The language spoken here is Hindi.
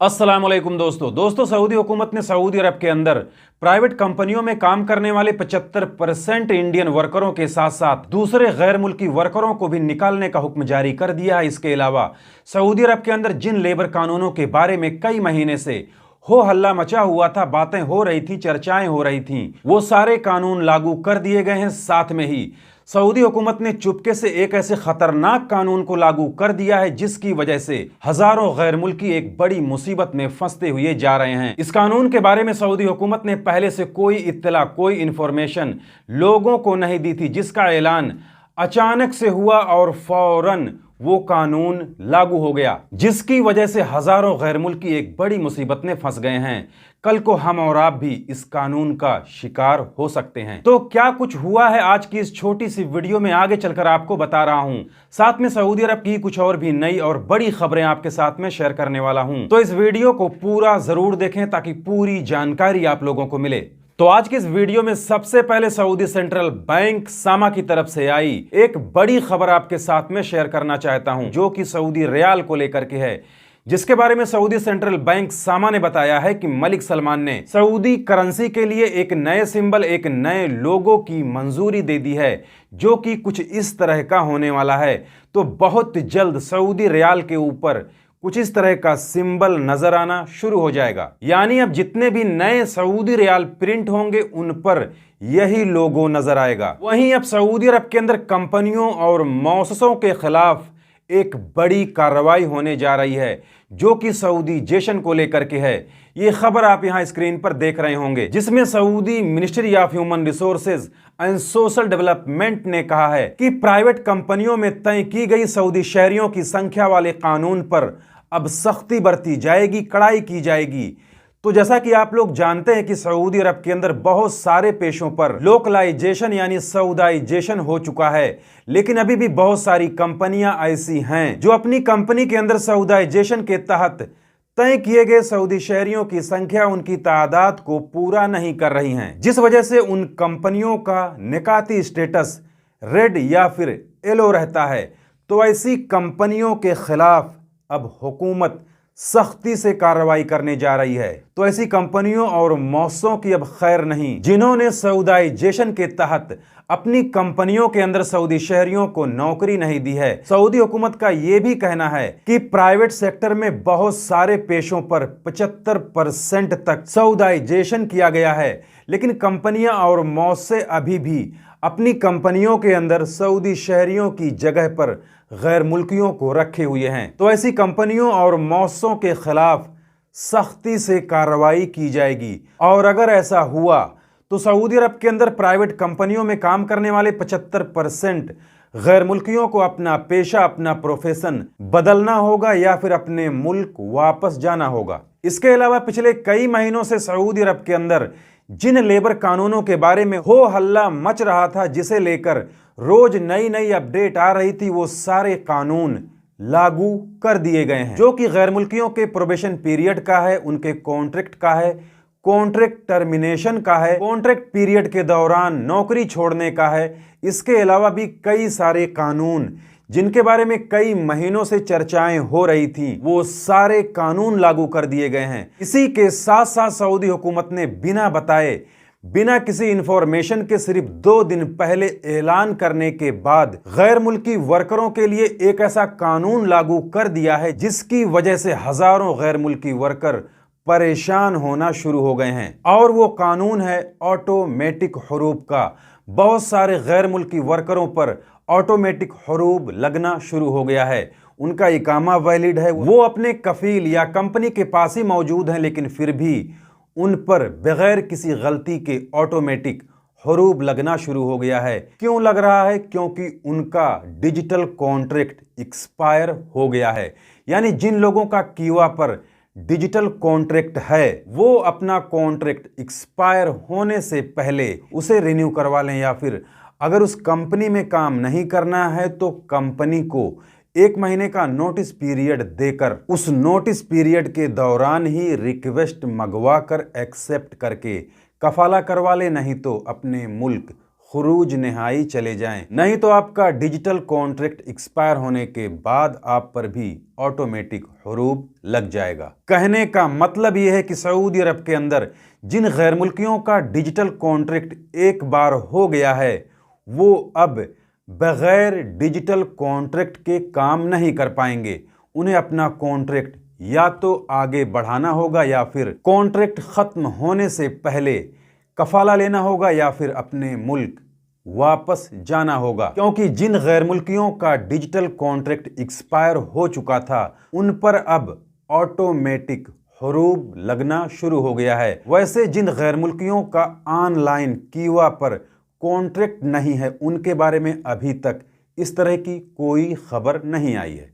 अस्सलाम वालेकुम दोस्तों सऊदी हुकूमत ने सऊदी अरब के अंदर प्राइवेट कंपनियों में काम करने वाले 75% इंडियन वर्करों के साथ साथ दूसरे गैर मुल्की वर्करों को भी निकालने का हुक्म जारी कर दिया है। इसके अलावा सऊदी अरब के अंदर जिन लेबर कानूनों के बारे में कई महीने से हो हल्ला मचा हुआ था, बातें हो रही थी, चर्चाएं हो रही थी, वो सारे कानून लागू कर दिए गए हैं। साथ में ही सऊदी हुकूमत ने चुपके से एक ऐसे खतरनाक कानून को लागू कर दिया है जिसकी वजह से हजारों गैर मुल्की एक बड़ी मुसीबत में फंसते हुए जा रहे हैं। इस कानून के बारे में सऊदी हुकूमत ने पहले से कोई इत्तला, कोई इंफॉर्मेशन लोगों को नहीं दी थी, जिसका ऐलान अचानक से हुआ और फौरन वो कानून लागू हो गया, जिसकी वजह से हजारों गैर मुल्की एक बड़ी मुसीबत में फंस गए हैं। कल को हम और आप भी इस कानून का शिकार हो सकते हैं। तो क्या कुछ हुआ है आज की इस छोटी सी वीडियो में आगे चलकर आपको बता रहा हूं। साथ में सऊदी अरब की कुछ और भी नई और बड़ी खबरें आपके साथ में शेयर करने वाला हूं। तो इस वीडियो को पूरा जरूर देखें ताकि पूरी जानकारी आप लोगों को मिले। तो आज के इस वीडियो में सबसे पहले सऊदी सेंट्रल बैंक सामा की तरफ से आई एक बड़ी खबर आपके साथ में शेयर करना चाहता हूं, जो कि सऊदी रियाल को लेकर के है, जिसके बारे में सऊदी सेंट्रल बैंक सामा ने बताया है कि मलिक सलमान ने सऊदी करेंसी के लिए एक नए सिंबल, एक नए लोगो की मंजूरी दे दी है, जो कि कुछ इस तरह का होने वाला है। तो बहुत जल्द सऊदी रियाल के ऊपर कुछ इस तरह का सिंबल नजर आना शुरू हो जाएगा। यानी अब जितने भी नए सऊदी रियाल प्रिंट होंगे उन पर यही लोगो नजर आएगा। वहीं अब सऊदी अरब के अंदर कंपनियों और मौससों के खिलाफ एक बड़ी कार्रवाई होने जा रही है, जो कि सऊदीजेशन को लेकर के है। ये खबर आप यहां स्क्रीन पर देख रहे होंगे, जिसमें Saudi ministry of human resources and social development ने कहा है कि प्राइवेट कंपनियों में तय की गई सऊदी शहरियों की संख्या वाले कानून पर अब सख्ती बरती जाएगी, कड़ाई की जाएगी। तो जैसा कि आप लोग जानते हैं कि सऊदी अरब के अंदर बहुत सारे पेशों पर लोकलाइजेशन यानी सऊदाइजेशन हो चुका है, लेकिन अभी भी बहुत सारी कंपनियां ऐसी हैं जो अपनी कंपनी के अंदर सऊदाइजेशन के तहत तय किए गए सऊदी शहरियों की संख्या, उनकी तादाद को पूरा नहीं कर रही हैं, जिस वजह से उन कंपनियों का निकाती स्टेटस रेड या फिर येलो रहता है। तो ऐसी कंपनियों के खिलाफ अब हुकूमत सख्ती से कार्रवाई करने जा रही है। तो ऐसी कंपनियों और मौसों की अब खैर नहीं, जिन्होंने सऊदाइजेशन के तहत अपनी कंपनियों के अंदर सऊदी शहरियों को नौकरी नहीं दी है। सऊदी हुकूमत का यह भी कहना है कि प्राइवेट सेक्टर में बहुत सारे पेशों पर 75% तक सऊदाइजेशन किया गया है, लेकिन कंपनियां और मौसे अभी भी अपनी कंपनियों के अंदर सऊदी शहरियों की जगह पर गैर मुल्कियों को रखे हुए हैं। तो ऐसी कंपनियों और मौसों के खिलाफ सख्ती से कार्रवाई की जाएगी। और अगर ऐसा हुआ तो सऊदी अरब के अंदर प्राइवेट कंपनियों में काम करने वाले 75% गैर मुल्कियों को अपना पेशा, अपना प्रोफेशन बदलना होगा या फिर अपने मुल्क वापस जाना होगा। इसके अलावा पिछले कई महीनों से सऊदी अरब के अंदर जिन लेबर कानूनों के बारे में हो हल्ला मच रहा था, जिसे लेकर रोज नई नई अपडेट आ रही थी, वो सारे कानून लागू कर दिए गए हैं, जो कि गैर मुल्कियों के प्रोबेशन पीरियड का है, उनके कॉन्ट्रैक्ट का है, कॉन्ट्रैक्ट टर्मिनेशन का है, कॉन्ट्रैक्ट पीरियड के दौरान नौकरी छोड़ने का है। इसके अलावा भी कई सारे कानून जिनके बारे में कई महीनों से चर्चाएं हो रही थी, वो सारे कानून लागू कर दिए गए हैं। इसी के साथ साथ सऊदी हुकूमत ने बिना बताए, बिना किसी इंफॉर्मेशन के सिर्फ 2 दिन पहले ऐलान करने के बाद गैर मुल्की वर्करों के लिए एक ऐसा कानून लागू कर दिया है, जिसकी वजह से हजारों गैर मुल्की वर्कर परेशान होना शुरू हो गए हैं। और वो कानून है ऑटोमेटिक हरूब का। बहुत सारे गैर मुल्की वर्करों पर ऑटोमेटिक हरूब लगना शुरू हो गया है। उनका इकामा वैलिड है, वो अपने कफील या कंपनी के पास ही मौजूद हैं, लेकिन फिर भी उन पर बगैर किसी गलती के ऑटोमेटिक हरूब लगना शुरू हो गया है। क्यों लग रहा है? क्योंकि उनका डिजिटल कॉन्ट्रैक्ट एक्सपायर हो गया है। यानी जिन लोगों का कीवा पर डिजिटल कॉन्ट्रैक्ट है, वो अपना कॉन्ट्रैक्ट एक्सपायर होने से पहले उसे रिन्यू करवा लें, या फिर अगर उस कंपनी में काम नहीं करना है तो कंपनी को 1 महीने का नोटिस पीरियड देकर उस नोटिस पीरियड के दौरान ही रिक्वेस्ट मंगवा कर एक्सेप्ट करके कफाला करवा ले, नहीं तो अपने मुल्क खुरूज नहाई चले जाएं, नहीं तो आपका डिजिटल कॉन्ट्रैक्ट एक्सपायर होने के बाद आप पर भी ऑटोमेटिक हुरूब लग जाएगा। कहने का मतलब यह है कि सऊदी अरब के अंदर जिन गैर मुल्कियों का डिजिटल कॉन्ट्रैक्ट एक बार हो गया है वो अब बगैर डिजिटल कॉन्ट्रैक्ट के काम नहीं कर पाएंगे। उन्हें अपना कॉन्ट्रैक्ट या तो आगे बढ़ाना होगा या फिर कॉन्ट्रैक्ट खत्म होने से पहले कफाला लेना होगा या फिर अपने मुल्क वापस जाना होगा, क्योंकि जिन गैर मुल्कियों का डिजिटल कॉन्ट्रैक्ट एक्सपायर हो चुका था उन पर अब ऑटोमेटिक हुरूब लगना शुरू हो गया है। वैसे जिन गैर मुल्कियों का ऑनलाइन कीवा पर कॉन्ट्रैक्ट नहीं है उनके बारे में अभी तक इस तरह की कोई खबर नहीं आई है।